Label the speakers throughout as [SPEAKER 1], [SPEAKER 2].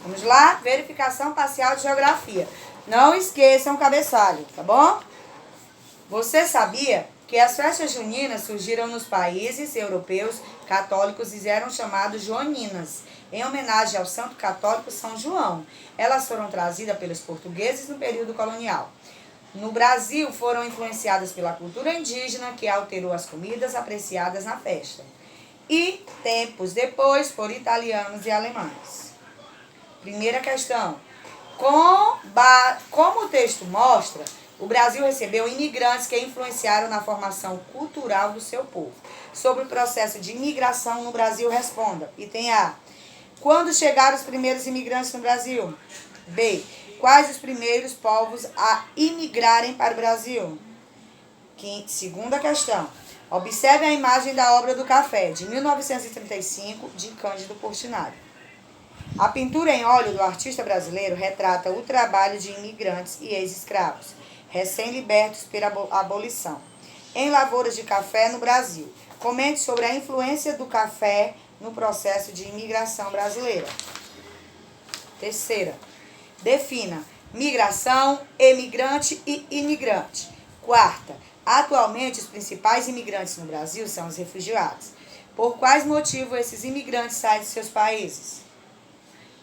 [SPEAKER 1] Vamos lá? Verificação parcial de geografia. Não esqueçam o cabeçalho, tá bom? Você sabia que as festas juninas surgiram nos países europeus católicos e eram chamadas joaninas, em homenagem ao santo católico São João. Elas foram trazidas pelos portugueses no período colonial. No Brasil, foram influenciadas pela cultura indígena, que alterou as comidas apreciadas na festa. E, tempos depois, por italianos e alemães. Primeira questão. Como o texto mostra, o Brasil recebeu imigrantes que influenciaram na formação cultural do seu povo. Sobre o processo de imigração no Brasil, responda. Item A. Quando chegaram os primeiros imigrantes no Brasil? B. Quais os primeiros povos a imigrarem para o Brasil? Segunda questão. Observe a imagem da obra do Café, de 1935, de Cândido Portinari. A pintura em óleo do artista brasileiro retrata o trabalho de imigrantes e ex-escravos, recém-libertos pela abolição, em lavouras de café no Brasil. Comente sobre a influência do café no processo de imigração brasileira. Terceira. Defina migração, emigrante e imigrante. Quarta. Atualmente, os principais imigrantes no Brasil são os refugiados. Por quais motivos esses imigrantes saem de seus países?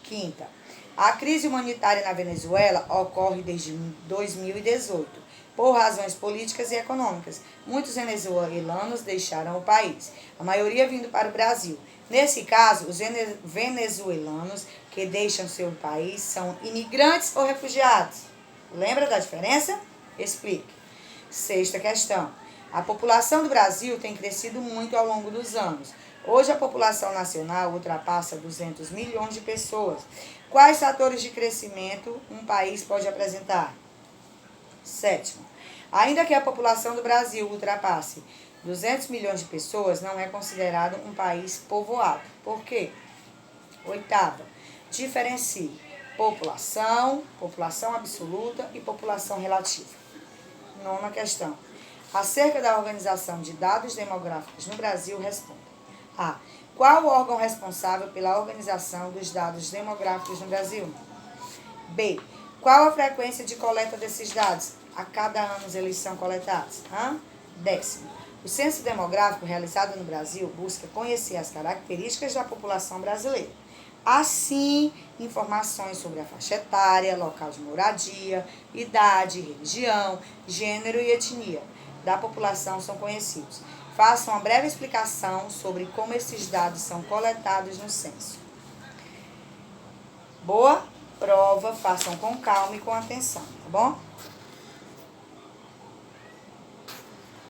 [SPEAKER 1] Quinta. A crise humanitária na Venezuela ocorre desde 2018, por razões políticas e econômicas. Muitos venezuelanos deixaram o país, a maioria vindo para o Brasil. Nesse caso, os venezuelanos que deixam seu país são imigrantes ou refugiados? Lembra da diferença? Explique. Sexta questão. A população do Brasil tem crescido muito ao longo dos anos. Hoje a população nacional ultrapassa 200 milhões de pessoas. Quais fatores de crescimento um país pode apresentar? Sétimo. Ainda que a população do Brasil ultrapasse 200 milhões de pessoas, não é considerado um país povoado. Por quê? Oitava. Diferencie população, população absoluta e população relativa. Nona questão. Acerca da organização de dados demográficos no Brasil, responda. A. Qual o órgão responsável pela organização dos dados demográficos no Brasil? B. Qual a frequência de coleta desses dados? A cada ano eles são coletados. Décimo. O censo demográfico realizado no Brasil busca conhecer as características da população brasileira. Assim, informações sobre a faixa etária, local de moradia, idade, religião, gênero e etnia da população são conhecidos. Faça uma breve explicação sobre como esses dados são coletados no censo. Boa prova, façam com calma e com atenção, tá bom?